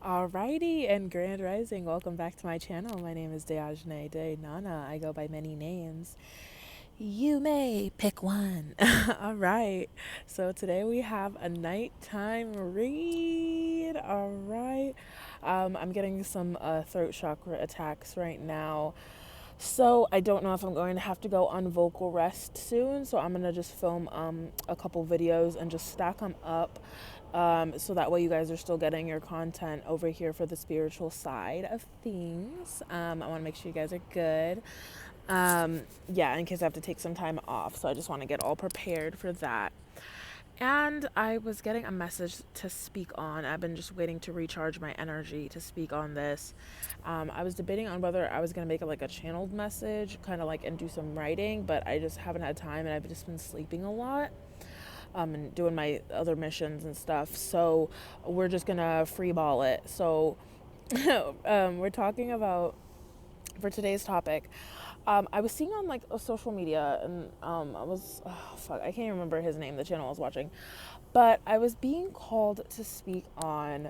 Alrighty, and Grand Rising, welcome back to my channel. My name is Deajne De Nana. I go by many names. You may pick one. Alright, so today we have a nighttime read. Alright, I'm getting some throat chakra attacks right now. So I don't know if I'm going to have to go on vocal rest soon. So I'm gonna just film a couple videos and just stack them up, so that way you guys are still getting your content over here for the spiritual side of things. I want to make sure you guys are good. Yeah, in case I have to take some time off. So I just want to get all prepared for that. And I was getting a message to speak on. I've been just waiting to recharge my energy to speak on this. I was debating on whether I was going to make it like a channeled message, kind of like, and do some writing, but I just haven't had time and I've just been sleeping a lot, and doing my other missions and stuff. So we're just going to freeball it. So we're talking about, for today's topic, I was seeing on like a social media, and I can't remember his name, the channel I was watching, but I was being called to speak on,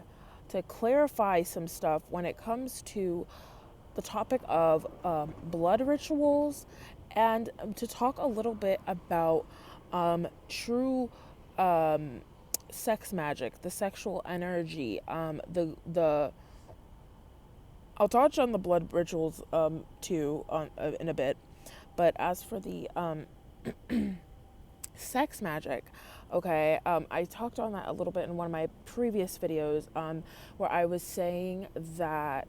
to clarify some stuff when it comes to the topic of blood rituals, and to talk a little bit about true sex magic, the sexual energy, the I'll touch on the blood rituals too in a bit, but as for the sex magic, okay, I talked on that a little bit in one of my previous videos, where I was saying that,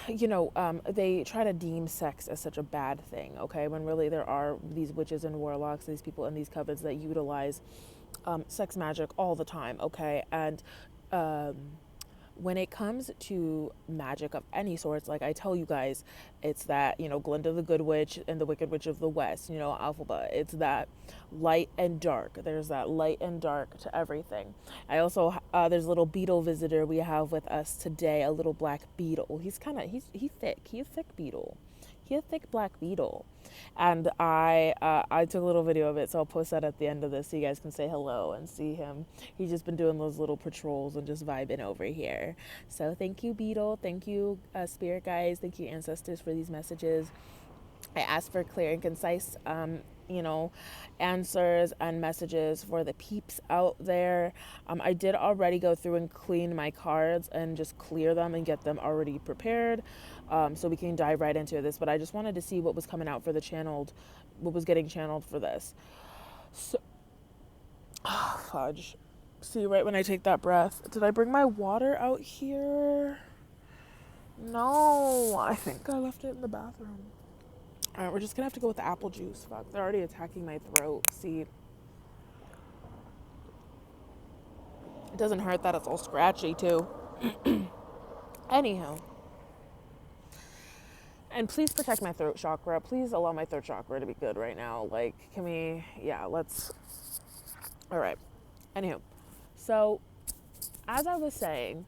they try to deem sex as such a bad thing, okay, when really there are these witches and warlocks, these people in these covens that utilize sex magic all the time, okay, and when it comes to magic of any sorts, like I tell you guys, it's that, Glinda the Good Witch and the Wicked Witch of the West, Alphaba. It's that light and dark. There's that light and dark to everything. I also, there's a little beetle visitor we have with us today, a little black beetle. He's thick. He's a thick beetle. He's a thick black beetle. And I took a little video of it, so I'll post that at the end of this so you guys can say hello and see him. He's just been doing those little patrols and just vibing over here. So thank you, Beetle. Thank you, Spirit Guides. Thank you, Ancestors, for these messages. I asked for clear and concise, answers and messages for the peeps out there. I did already go through and clean my cards and just clear them and get them already prepared, so we can dive right into this. But I just wanted to see what was coming out for what was getting channeled for this. So, fudge. See, right when I take that breath, did I bring my water out here? No, I think I left it in the bathroom. All right, we're just gonna have to go with the apple juice. Fuck, they're already attacking my throat. See, it doesn't hurt that it's all scratchy too. Anyhow, and please protect my throat chakra. Please allow my throat chakra to be good right now. Like, can we? Yeah, let's. All right. Anywho, so as I was saying,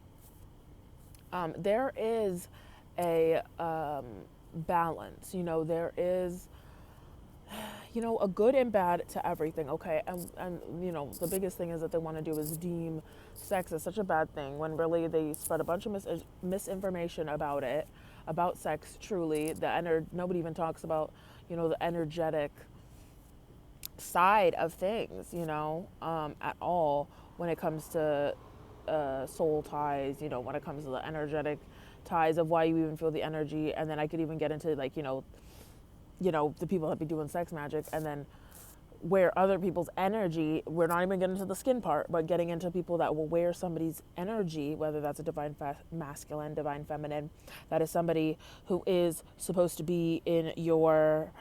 there is a balance. There is, a good and bad to everything, okay? And the biggest thing is that they want to do is deem sex as such a bad thing, when really they spread a bunch of misinformation about it, about sex, truly. Nobody even talks about, the energetic side of things, at all, when it comes to soul ties, when it comes to the energetic ties of why you even feel the energy. And then I could even get into, like, the people that be doing sex magic, and then where other people's energy, we're not even getting into the skin part, but getting into people that will wear somebody's energy, whether that's a divine masculine, divine feminine, that is somebody who is supposed to be in your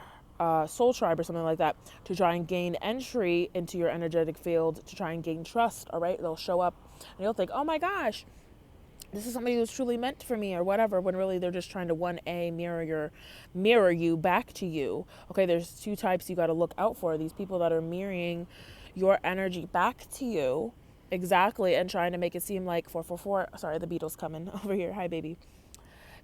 soul tribe or something like that, to try and gain entry into your energetic field, to try and gain trust. All right, they'll show up and you'll think, oh my gosh, this is somebody who's truly meant for me or whatever, when really they're just trying to mirror you back to you. Okay, there's two types you got to look out for: these people that are mirroring your energy back to you, exactly, and trying to make it seem like 444. Sorry, the beetle's coming over here. Hi, baby.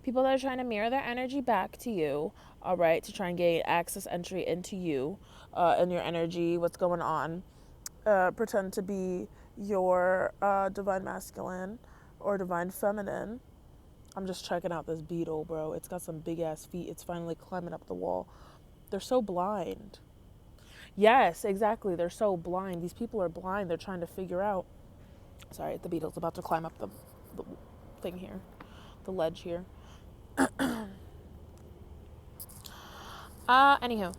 People that are trying to mirror their energy back to you, all right, to try and gain access, entry into you, and your energy, what's going on, pretend to be your divine masculine, or divine feminine. I'm just checking out this beetle, bro. It's got some big ass feet. It's finally climbing up the wall. They're so blind. Yes, exactly. They're so blind. These people are blind. They're trying to figure out. Sorry, the beetle's about to climb up the thing here, the ledge here. Anywho.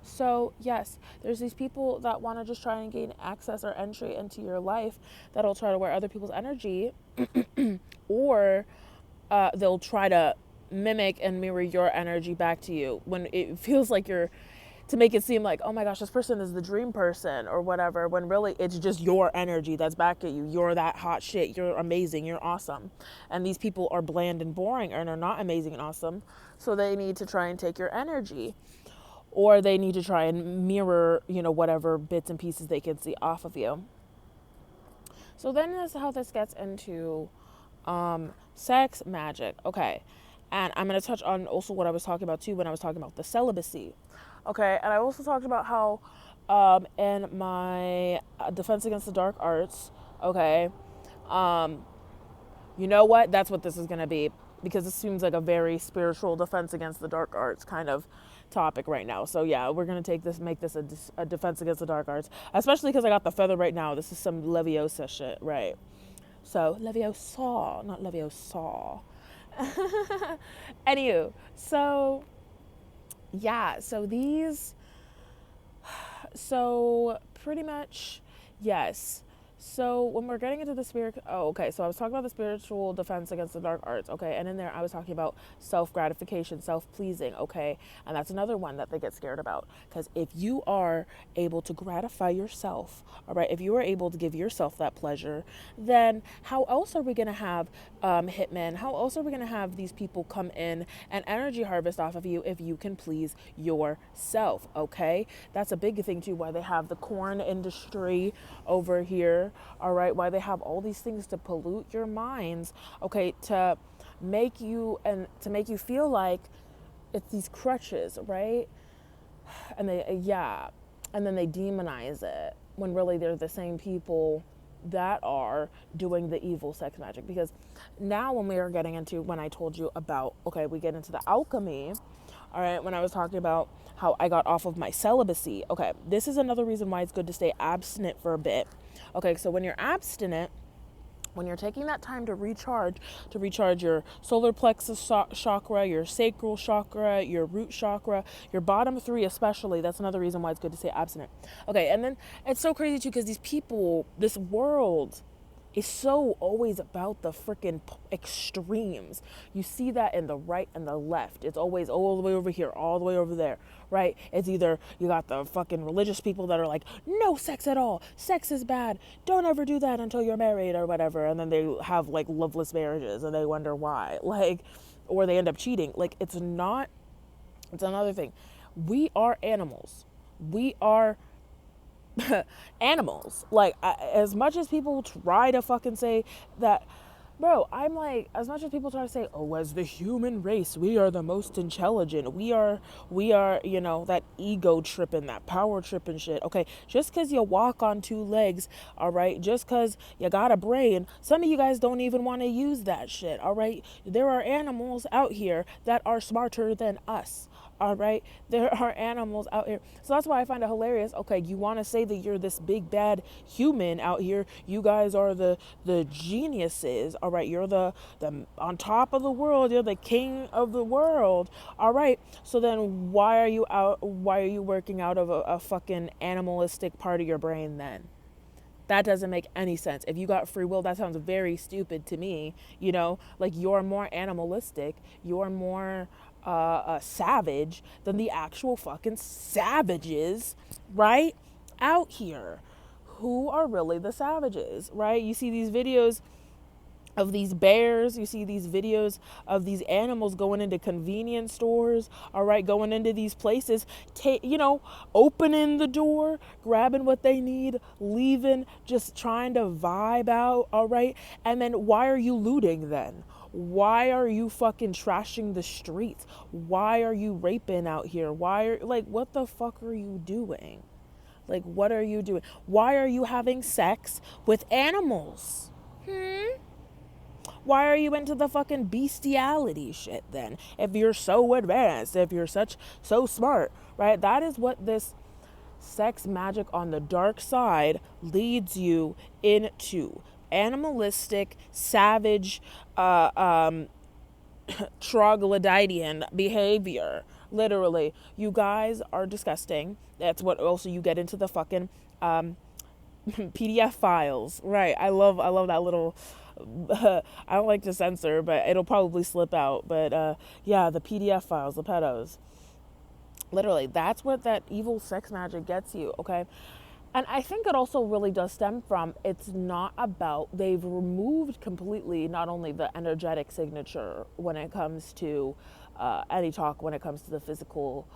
So, yes, there's these people that want to just try and gain access or entry into your life that'll try to wear other people's energy, or they'll try to mimic and mirror your energy back to you when it feels like you're, to make it seem like, oh my gosh, this person is the dream person or whatever, when really it's just your energy that's back at you. You're that hot shit. You're amazing. You're awesome. And these people are bland and boring and are not amazing and awesome. So they need to try and take your energy, or they need to try and mirror, whatever bits and pieces they can see off of you. So then that's how this gets into sex magic. Okay. And I'm going to touch on also what I was talking about too when I was talking about the celibacy. Okay. And I also talked about how in my defense against the dark arts, okay, you know what? That's what this is going to be, because it seems like a very spiritual defense against the dark arts kind of topic right now. So yeah, we're going to make this a defense against the dark arts, especially because I got the feather right now. This is some Leviosa shit, right? So Leviosa, not Leviosa. Anywho, so yeah, so pretty much, yes. So when we're getting into the so I was talking about the spiritual defense against the dark arts, okay? And in there I was talking about self-gratification, self-pleasing, okay? And that's another one that they get scared about, because if you are able to gratify yourself, all right, if you are able to give yourself that pleasure, then how else are we going to have hitmen? How else are we going to have these people come in and energy harvest off of you if you can please yourself, okay? That's a big thing too, why they have the corn industry over here, all right, why they have all these things to pollute your minds, okay, to make you feel like it's these crutches, right? And and then they demonize it when really they're the same people that are doing the evil sex magic. Because now when I told you about, okay, we get into the alchemy, all right, when I was talking about how I got off of my celibacy, okay, this is another reason why it's good to stay abstinent for a bit. Okay, so when you're abstinent, when you're taking that time to recharge your solar plexus chakra, your sacral chakra, your root chakra, your bottom three especially, that's another reason why it's good to stay abstinent. Okay, and then it's so crazy too, because this world is so always about the freaking extremes. You see that in the right and the left. It's always all the way over here, all the way over there, right? It's either you got the fucking religious people that are like, no sex at all. Sex is bad. Don't ever do that until you're married or whatever. And then they have like loveless marriages and they wonder why. Like, or they end up cheating. Like, it's another thing. We are animals. We are animals. Like, as much as people try to fucking say that, bro, I'm like, as much as people try to say, oh, as the human race, we are the most intelligent, we are, that ego tripping, that power tripping shit. Okay, just because you walk on two legs, all right, just because you got a brain, some of you guys don't even want to use that shit, all right? There are animals out here that are smarter than us. All right, there are animals out here. So that's why I find it hilarious. Okay, you want to say that you're this big bad human out here. You guys are the geniuses. All right, you're the on top of the world. You're the king of the world. All right. So then why are you working out of a fucking animalistic part of your brain then? That doesn't make any sense. If you got free will, that sounds very stupid to me. Like, you're more animalistic. You're more savage than the actual fucking savages, right? Out here. Who are really the savages, right? You see these videos of these bears, you see these videos of these animals going into convenience stores, all right, going into these places, opening the door, grabbing what they need, leaving, just trying to vibe out, all right? And then why are you looting then? Why are you fucking trashing the streets? Why are you raping out here? What the fuck are you doing? Like, what are you doing? Why are you having sex with animals? Why are you into the fucking bestiality shit then? If you're so advanced, if you're so smart, right? That is what this sex magic on the dark side leads you into. Animalistic, savage, troglodytean behavior. Literally, you guys are disgusting. That's what also you get into the fucking PDF files. Right. I love that little I don't like to censor, but it'll probably slip out. But yeah, the PDF files, the pedos. Literally, that's what that evil sex magic gets you, okay? And I think it also really does stem from it's not about, they've removed completely not only the energetic signature when it comes to any talk, when it comes to the physical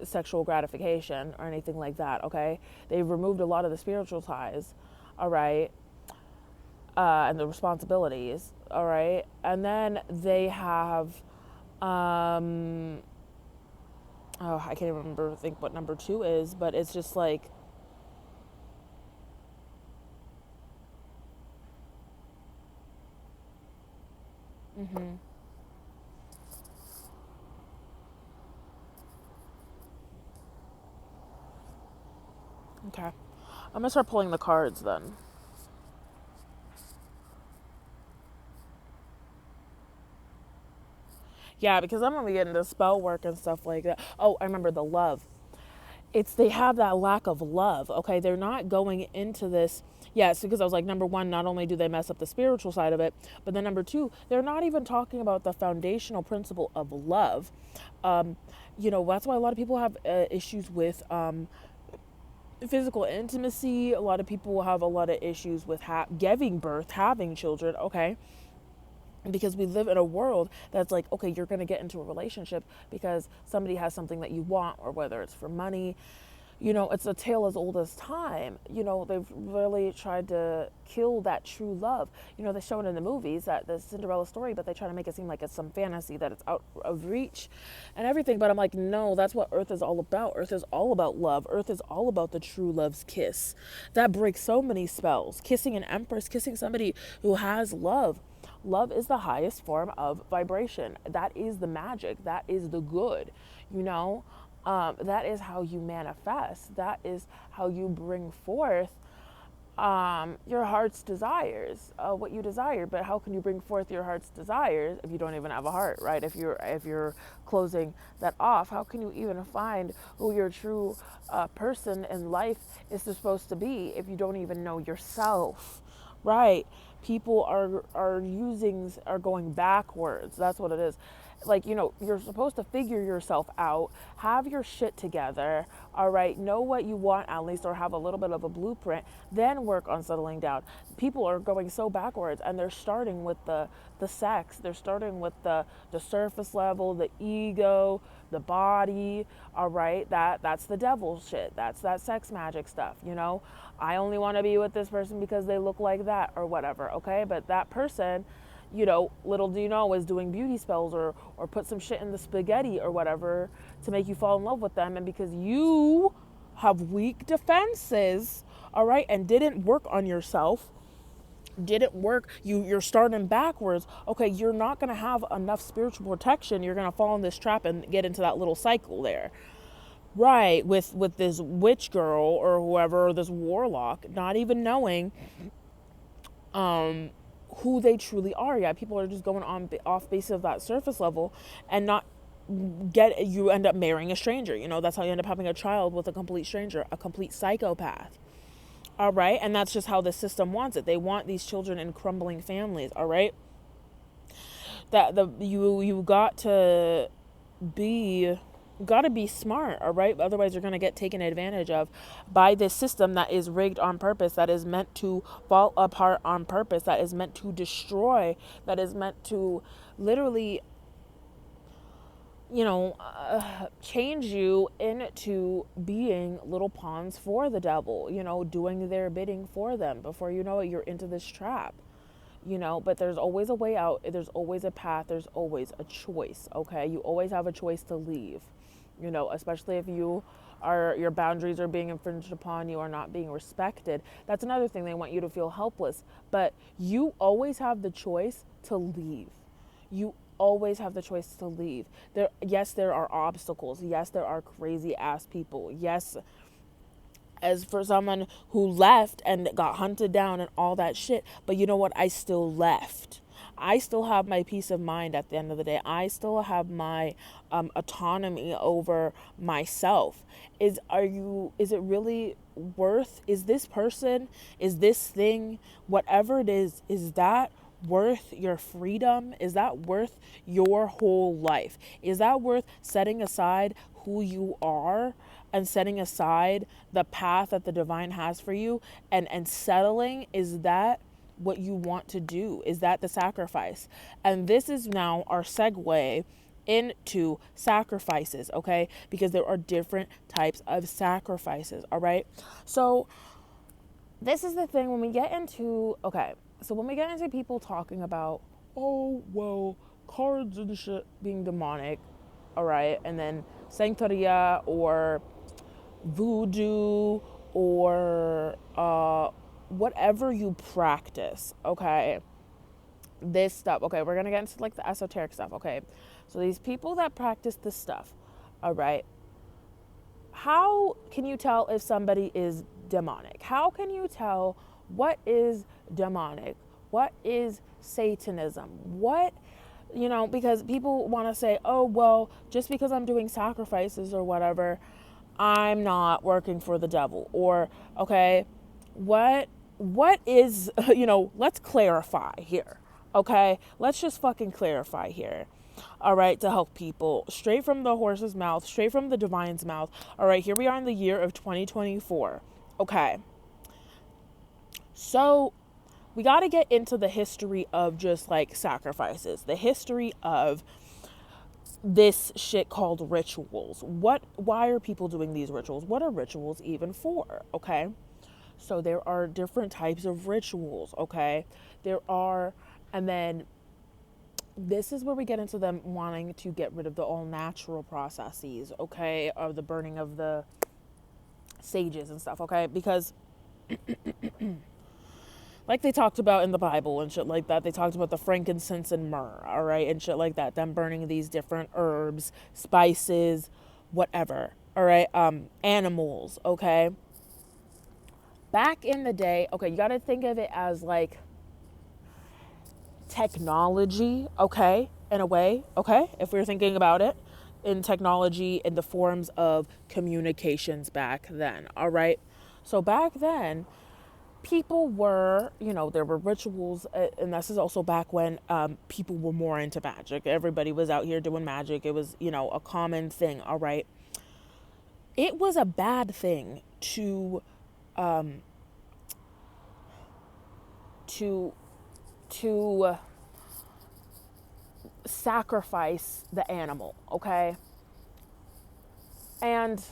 sexual gratification or anything like that, okay? They've removed a lot of the spiritual ties, all right? And the responsibilities, all right? And then they have, oh, I can't even think what number two is, but it's just like, okay. I'm gonna start pulling the cards then. Yeah, because I'm gonna be getting into spell work and stuff like that. Oh, I remember the love. It's they have that lack of love. Okay, they're not going into this. Yes, because I was like, number one, not only do they mess up the spiritual side of it, but then number two, they're not even talking about the foundational principle of love. That's why a lot of people have issues with physical intimacy. A lot of people have a lot of issues with giving birth, having children. Okay, because we live in a world that's like, okay, you're going to get into a relationship because somebody has something that you want, or whether it's for money. It's a tale as old as time. They've really tried to kill that true love. They show it in the movies, that the Cinderella story, but they try to make it seem like it's some fantasy, that it's out of reach and everything. But I'm like, no, that's what Earth is all about. Earth is all about love. Earth is all about the true love's kiss. That breaks so many spells. Kissing an empress, kissing somebody who has love. Love is the highest form of vibration. That is the magic. That is the good, that is how you manifest. That is how you bring forth your heart's desires, what you desire. But how can you bring forth your heart's desires if you don't even have a heart, right? If you're closing that off, how can you even find who your true person in life is supposed to be if you don't even know yourself, right? People are going backwards. That's what it is. Like, you're supposed to figure yourself out, have your shit together, all right, know what you want at least, or have a little bit of a blueprint, then work on settling down. People are going so backwards, and they're starting with the sex. They're starting with the surface level, the ego, the body, all right? That's the devil shit. That's that sex magic stuff, I only want to be with this person because they look like that or whatever, okay? But that person, little do you know, is doing beauty spells or put some shit in the spaghetti or whatever to make you fall in love with them. And because you have weak defenses, all right, and didn't work on yourself, didn't work, you're starting backwards, okay, you're not going to have enough spiritual protection. You're going to fall in this trap and get into that little cycle there. Right, with this witch girl or whoever, or this warlock, not even knowing who they truly are. Yeah, people are just going on off base of that surface level and not you end up marrying a stranger. That's how you end up having a child with a complete stranger, a complete psychopath. All right, and that's just how the system wants it. They want these children in crumbling families. All right, that you got to be smart, all right? Otherwise you're going to get taken advantage of by this system that is rigged on purpose, that is meant to fall apart on purpose, that is meant to destroy, that is meant to literally change you into being little pawns for the devil, doing their bidding for them. Before you know it, you're into this trap. But there's always a way out. There's always a path. There's always a choice, okay? You always have a choice to leave, especially if you your boundaries are being infringed upon, you are not being respected. That's another thing. They want you to feel helpless, but you always have the choice to leave. You always have the choice to leave. Yes, there are obstacles. Yes, there are crazy ass people. Yes, as for someone who left and got hunted down and all that shit, but you know what? I still left. I still have my peace of mind at the end of the day. I still have my autonomy over myself. Is it really worth, is this person, is this thing, whatever it is that worth your freedom? Is that worth your whole life? Is that worth setting aside who you are and setting aside the path that the divine has for you and settling? Is that what you want to do? Is that the sacrifice? And this is now our segue into sacrifices, okay? Because there are different types of sacrifices, all right? So this is the thing when we get into, okay, so when we get into people talking about, oh, well, cards and shit being demonic, all right, and then Santeria or voodoo or whatever you practice, okay, this stuff, okay, we're gonna get into like the esoteric stuff, okay, so these people that practice this stuff, all right, how can you tell if somebody is demonic? How can you tell what is demonic? What is Satanism? What, because people want to say, oh, well, just because I'm doing sacrifices or whatever, I'm not working for the devil. Or, okay, what is, let's clarify here. Okay, let's just fucking clarify here. All right, to help people straight from the horse's mouth, straight from the divine's mouth. All right, here we are in the year of 2024. Okay, so we got to get into the history of just like sacrifices, the history of this shit called rituals. Why are people doing these rituals? What are rituals even for? Okay, so there are different types of rituals. Okay, and then this is where we get into them wanting to get rid of the all natural processes, okay, of the burning of the sages and stuff, okay, because like they talked about in the Bible and shit like that, they talked about the frankincense and myrrh, all right, and shit like that, them burning these different herbs, spices, whatever, all right, animals, okay. Back in the day, okay, you got to think of it as like technology, okay, in a way, okay, if we're thinking about it in technology in the forms of communications back then, all right. So back then, people were, there were rituals, and this is also back when people were more into magic. Everybody was out here doing magic. It was, a common thing, all right. It was a bad thing to sacrifice the animal, okay? And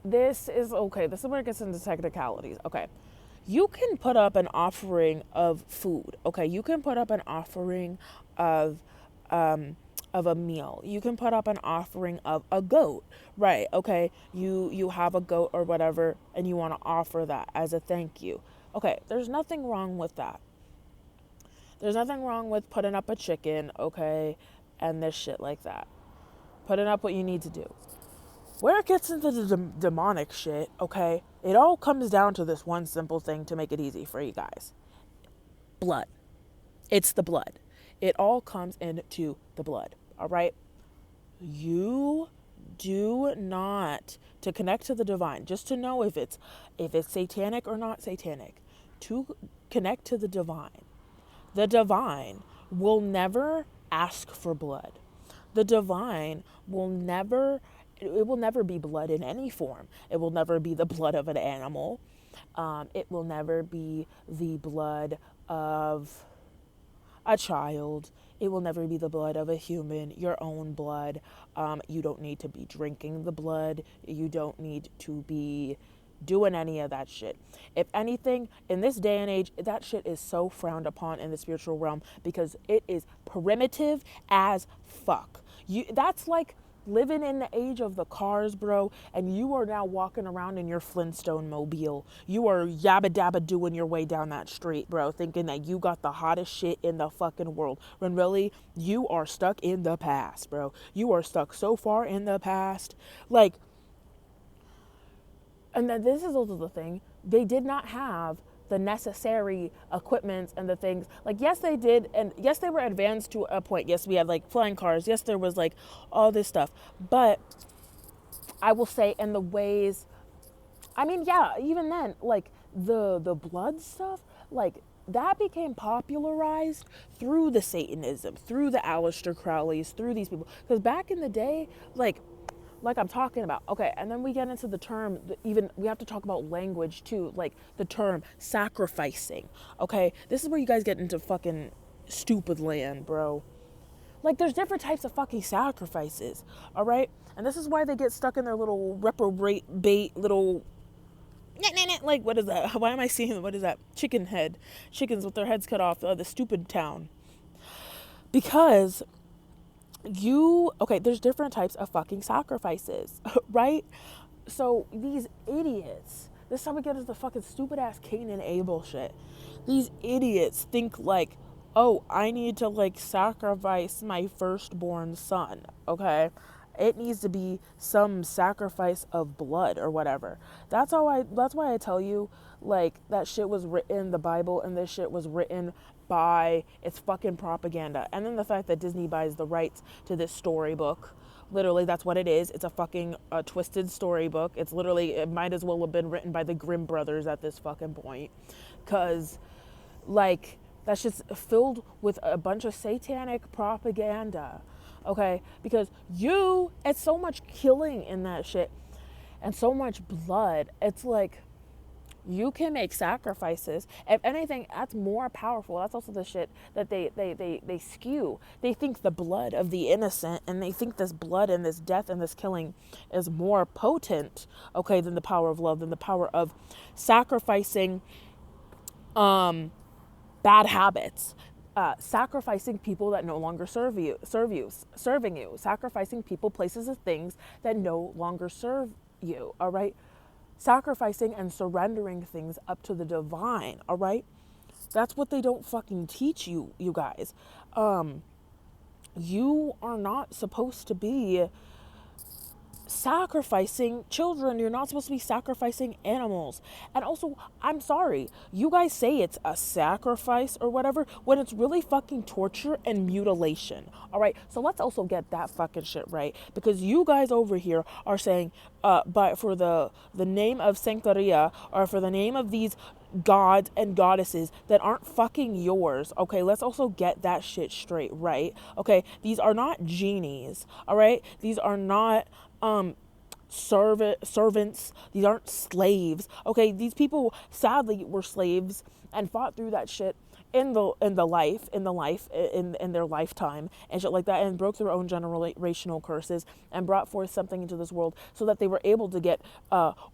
this is where it gets into technicalities, okay? You can put up an offering of food, okay? You can put up an offering of a meal. You can put up an offering of a goat, right? Okay, you have a goat or whatever, and you want to offer that as a thank you. Okay, there's nothing wrong with that. There's nothing wrong with putting up a chicken, okay, and this shit like that. Putting up what you need to do. Where it gets into the demonic shit, okay, it all comes down to this one simple thing to make it easy for you guys. Blood. It's the blood. It all comes into the blood, all right? You do not, to connect to the divine, just to know if it's satanic or not satanic, to connect to the divine will never ask for blood. The divine will never, it will never be blood in any form. It will never be the blood of an animal. It will never be the blood of a child. It will never be the blood of a human, your own blood. You don't need to be drinking the blood. You don't need to be doing any of that shit. If anything, in this day and age, that shit is so frowned upon in the spiritual realm because it is primitive as fuck. That's like living in the age of the cars, bro, and you are now walking around in your Flintstone mobile. You are yabba dabba doing your way down that street, bro, thinking that you got the hottest shit in the fucking world. When really, you are stuck in the past, bro. You are stuck so far in the past. Like, and then this is also the thing, they did not have the necessary equipment and the things. Like, yes, they did, and yes, they were advanced to a point. Yes, we had like flying cars. Yes, there was like all this stuff. But I will say, in the ways, I mean, yeah, even then, like the blood stuff, like that became popularized through the Satanism, through the Aleister Crowleys, through these people. Because back in the day, like I'm talking about. Okay, and then we get into the term, even we have to talk about language too, like the term sacrificing. Okay, this is where you guys get into fucking stupid land, bro. Like, there's different types of fucking sacrifices, all right? And this is why they get stuck in their little reprobate bait little, like, what is that? Why am I seeing, what is that? Chicken head. Chickens with their heads cut off, the stupid town. Because okay, there's different types of fucking sacrifices, right? So these idiots, this is how we get into the fucking stupid ass Cain and Abel shit. These idiots think like, oh, I need to like sacrifice my firstborn son, okay? It needs to be some sacrifice of blood or whatever. That's why I tell you, like, that shit was written, the Bible, and this shit was written by, it's fucking propaganda. And then the fact that Disney buys the rights to this storybook, literally, that's what it is. It's a fucking twisted storybook. It's literally, it might as well have been written by the Grimm brothers at this fucking point. Because, like, that's just filled with a bunch of satanic propaganda. Okay? Because it's so much killing in that shit. And so much blood. It's like, you can make sacrifices. If anything, that's more powerful. That's also the shit that they skew. They think the blood of the innocent, and they think this blood and this death and this killing is more potent, okay, than the power of love, than the power of sacrificing bad habits. Sacrificing people that no longer serving you, sacrificing people, places, and things that no longer serve you, all right? Sacrificing and surrendering things up to the divine, all right? That's what they don't fucking teach you, you guys. You are not supposed to be sacrificing children. You're not supposed to be sacrificing animals. And also, I'm sorry, you guys say it's a sacrifice or whatever when it's really fucking torture and mutilation. All right, so let's also get that fucking shit right, because you guys over here are saying but for the name of Sanctaria, or for the name of these gods and goddesses that aren't fucking yours. Okay, let's also get that shit straight, right? Okay, these are not genies, all right? These are not servants. These aren't slaves. Okay, these people sadly were slaves and fought through that shit in their lifetime and shit like that, and broke their own generational curses and brought forth something into this world so that they were able to get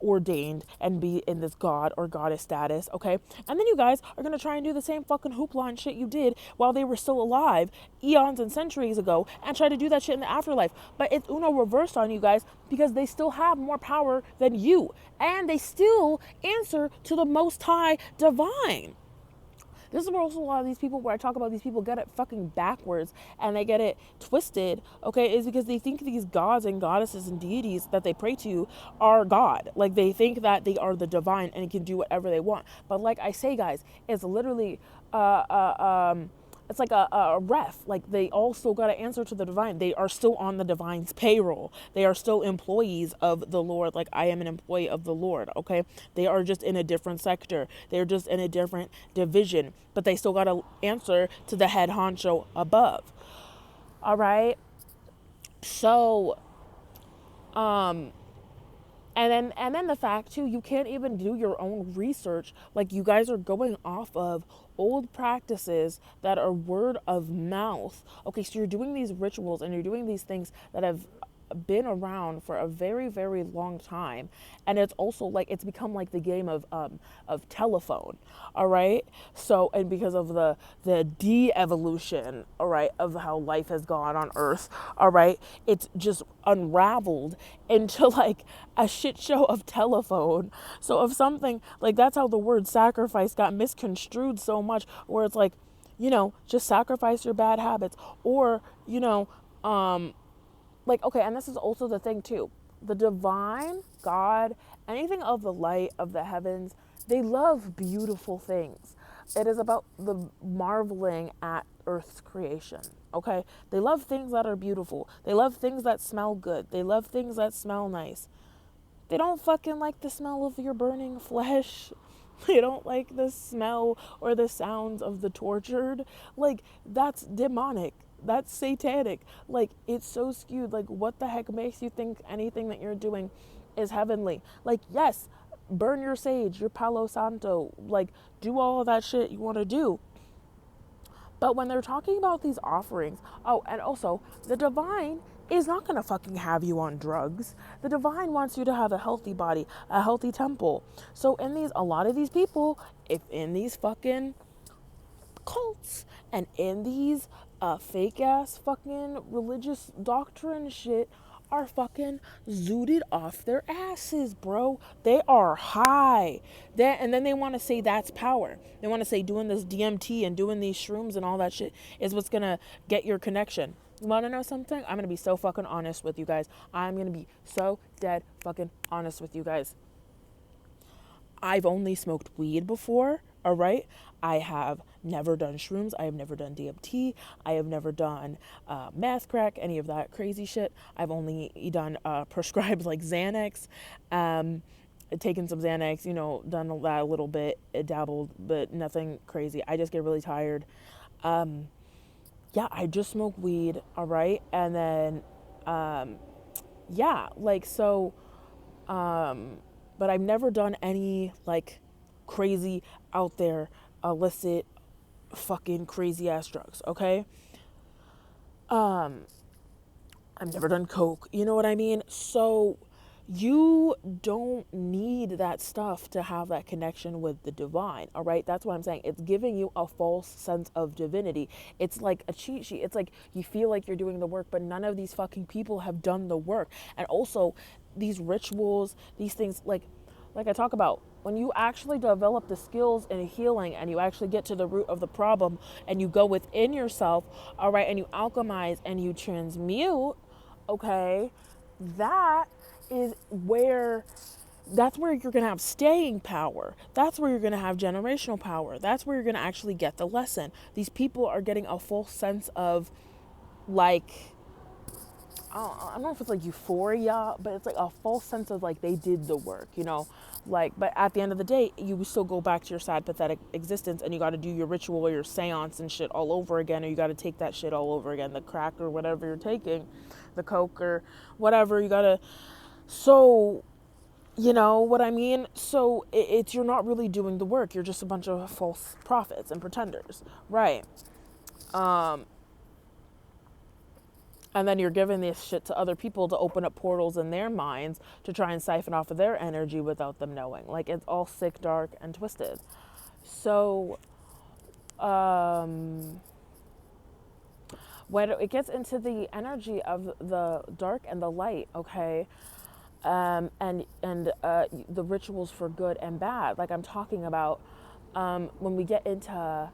ordained and be in this god or goddess status. Okay, and then you guys are gonna try and do the same fucking hoopla and shit you did while they were still alive eons and centuries ago, and try to do that shit in the afterlife. But it's uno reversed on you guys, because they still have more power than you, and they still answer to the Most High Divine. This is where also a lot of these people, where I talk about these people, get it fucking backwards and they get it twisted, okay, is because they think these gods and goddesses and deities that they pray to are God. Like, they think that they are the divine and can do whatever they want. But like I say, guys, it's literally it's like a ref. Like, they all still got to answer to the divine. They are still on the divine's payroll. They are still employees of the Lord. Like, I am an employee of the Lord, okay? They are just in a different sector. They're just in a different division. But they still got to answer to the head honcho above. All right? So, and then the fact too, you can't even do your own research. Like, you guys are going off of old practices that are word of mouth. Okay, so you're doing these rituals and you're doing these things that have been around for a very, very long time. And it's also like it's become like the game of telephone. All right. So, and because of the de-evolution, all right, of how life has gone on Earth, all right, it's just unraveled into like a shit show of telephone. So if something like that's how the word sacrifice got misconstrued so much, where it's like, just sacrifice your bad habits, or like, okay, and this is also the thing too, the divine God, anything of the light of the heavens, they love beautiful things. It is about the marveling at earth's creation. Okay, they love things that are beautiful, they love things that smell good, they love things that smell nice. They don't fucking like the smell of your burning flesh. They don't like the smell or the sounds of the tortured. Like, that's demonic. That's satanic. Like, it's so skewed. Like, what the heck makes you think anything that you're doing is heavenly? Like, yes, burn your sage, your Palo Santo. Like, do all of that shit you want to do. But when they're talking about these offerings, oh, and also the divine is not going to fucking have you on drugs. The divine wants you to have a healthy body, a healthy temple. So in these, a lot of these people, if in these fucking cults and in these fake ass fucking religious doctrine shit, are fucking zooted off their asses, bro. They are high. And then they want to say that's power. They want to say doing this DMT and doing these shrooms and all that shit is what's gonna get your connection. You want to know something? I'm gonna be so fucking honest with you guys. I'm gonna be so dead fucking honest with you guys. I've only smoked weed before, all right? I have never done shrooms. I have never done DMT. I have never done meth, crack, any of that crazy shit. I've only done prescribed like Xanax, taken some Xanax, done that a little bit, dabbled, but nothing crazy. I just get really tired. Yeah, I just smoke weed, all right? And then, yeah, like, so, but I've never done any like crazy out there illicit fucking crazy ass drugs, okay? I've never done coke, you know what I mean? So you don't need that stuff to have that connection with the divine, all right? That's what I'm saying. It's giving you a false sense of divinity. It's like a cheat sheet. It's like you feel like you're doing the work, but none of these fucking people have done the work. And also these rituals, these things, like I talk about, when you actually develop the skills in healing and you actually get to the root of the problem and you go within yourself, all right, and you alchemize and you transmute, okay, that is where that's where you're going to have staying power. That's where you're going to have generational power. That's where you're going to actually get the lesson. These people are getting a full sense of, like, I don't know if it's like euphoria, but it's like a false sense of like they did the work, like, but at the end of the day, you still go back to your sad, pathetic existence and you got to do your ritual or your seance and shit all over again, or you got to take that shit all over again, the crack or whatever you're taking, the coke or whatever, you got to, so, you know what I mean? So it's, you're not really doing the work. You're just a bunch of false prophets and pretenders. Right. And then you're giving this shit to other people to open up portals in their minds to try and siphon off of their energy without them knowing. Like, it's all sick, dark, and twisted. So, when it gets into the energy of the dark and the light, okay, and the rituals for good and bad, like I'm talking about, when we get into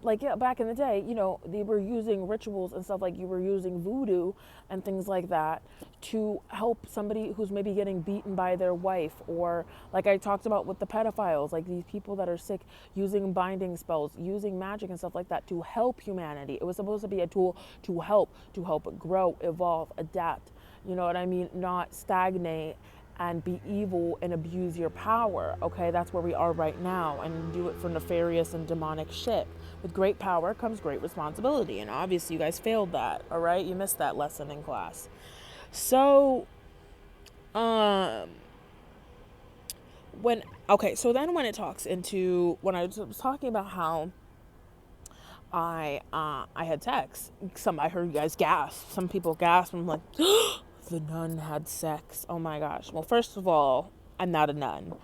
like, yeah, back in the day, they were using rituals and stuff, like you were using voodoo and things like that to help somebody who's maybe getting beaten by their wife, or like I talked about with the pedophiles, like these people that are sick, using binding spells, using magic and stuff like that to help humanity. It was supposed to be a tool to help grow, evolve, adapt. You know what I mean? Not stagnate and be evil and abuse your power. Okay, that's where we are right now, and do it for nefarious and demonic shit. With great power comes great responsibility, and obviously you guys failed that. All right, you missed that lesson in class. So, so then when it talks into, when I was talking about how I had sex, I heard you guys gasp. Some people gasp. I'm like, the nun had sex. Oh my gosh. Well, first of all, I'm not a nun.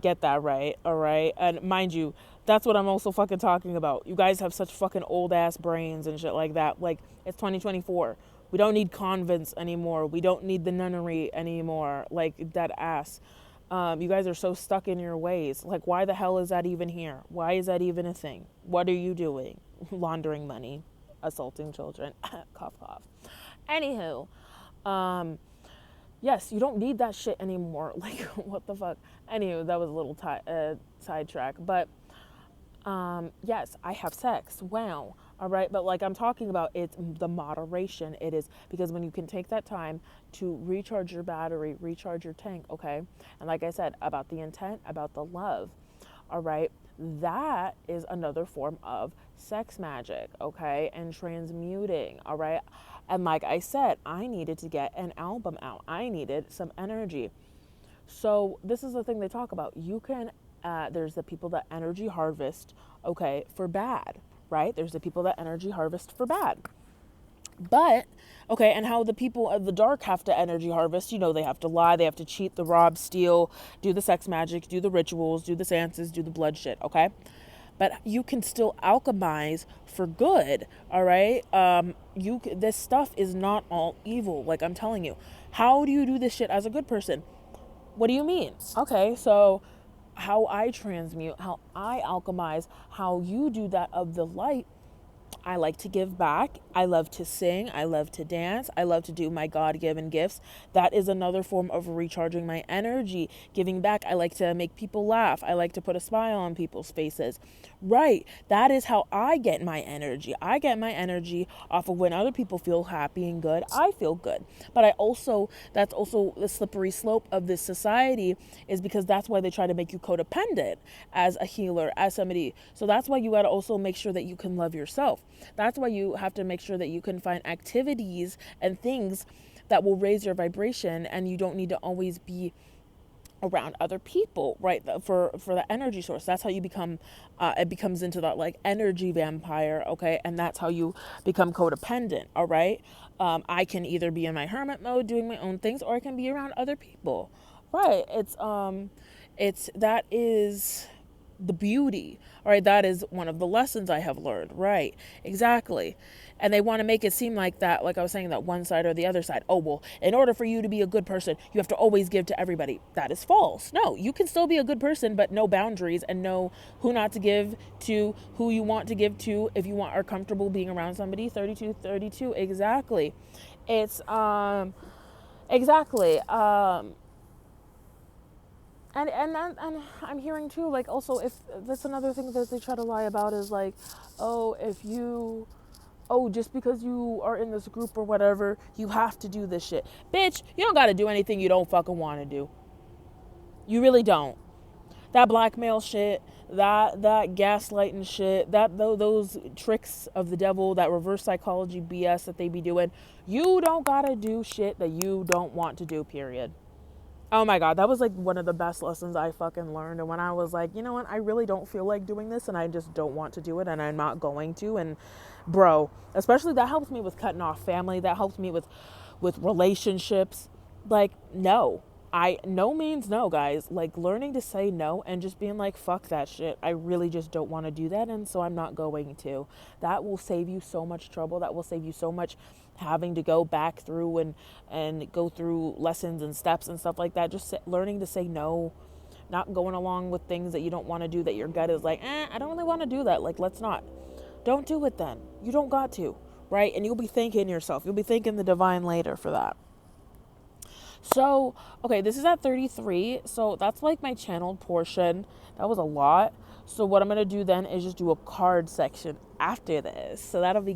Get that right, all right? And mind you, that's what I'm also fucking talking about. You guys have such fucking old ass brains and shit like that. Like, it's 2024. We don't need convents anymore. We don't need the nunnery anymore. Like, that ass. You guys are so stuck in your ways. Like, why the hell is that even here? Why is that even a thing? What are you doing? Laundering money, assaulting children. Cough, cough. Anywho, yes, you don't need that shit anymore. Like, what the fuck? Anywho, that was a little sidetrack. But yes, I have sex. Wow. All right. But like I'm talking about, it's the moderation. It is because when you can take that time to recharge your battery, recharge your tank. Okay. And like I said, about the intent, about the love. All right. That is another form of sex magic. Okay. And transmuting. All right. And like I said, I needed to get an album out. I needed some energy. So this is the thing they talk about. You can, there's the people that energy harvest, okay, for bad, right? There's the people that energy harvest for bad. But, okay, and how the people of the dark have to energy harvest, you know, they have to lie, they have to cheat, the rob, steal, do the sex magic, do the rituals, do the seances, do the blood shit, okay? But you can still alchemize for good, all right? This stuff is not all evil, like I'm telling you. How do you do this shit as a good person? What do you mean? Okay, so how I transmute, how I alchemize, how you do that of the light. I like to give back. I love to sing. I love to dance. I love to do my God-given gifts. That is another form of recharging my energy, giving back. I like to make people laugh. I like to put a smile on people's faces. Right. That is how I get my energy. I get my energy off of when other people feel happy and good. I feel good. But that's also the slippery slope of this society, is because that's why they try to make you codependent as a healer, as somebody. So that's why you got to also make sure that you can love yourself. That's why you have to make sure that you can find activities and things that will raise your vibration, and you don't need to always be around other people, right? For the energy source. That's how you become, it becomes into that like energy vampire, okay? And that's how you become codependent, all right? I can either be in my hermit mode doing my own things, or I can be around other people, right? That is the beauty, all right? That is one of the lessons I have learned, right? Exactly. And they want to make it seem like that, like I was saying, that one side or the other side. Oh, well, in order for you to be a good person, you have to always give to everybody. That is false. No, you can still be a good person, but know boundaries and know who not to give to, who you want to give to. If you are comfortable being around somebody. 32, exactly. It's, exactly. And I'm hearing too, like, also, if that's another thing that they try to lie about, is like, oh, just because you are in this group or whatever, you have to do this shit. Bitch, you don't gotta do anything you don't fucking want to do. You really don't. That blackmail shit, that gaslighting shit, those tricks of the devil, that reverse psychology BS that they be doing, you don't gotta do shit that you don't want to do, period. Oh my God, that was like one of the best lessons I fucking learned. And when I was like, you know what, I really don't feel like doing this, and I just don't want to do it, and I'm not going to. And bro, especially that helps me with cutting off family. That helps me with relationships. Like, no. No means no, guys. Like, learning to say no and just being like, fuck that shit. I really just don't want to do that, and so I'm not going to. That will save you so much trouble. That will save you so much having to go back through and go through lessons and steps and stuff like that. Just learning to say no, not going along with things that you don't want to do, that your gut is like, I don't really want to do that. Like, let's not. Don't do it then. You don't got to, right? And you'll be thanking yourself. You'll be thanking the divine later for that. So, okay, this is at 33. So that's like my channeled portion. That was a lot. So what I'm going to do then is just do a card section after this. So that'll be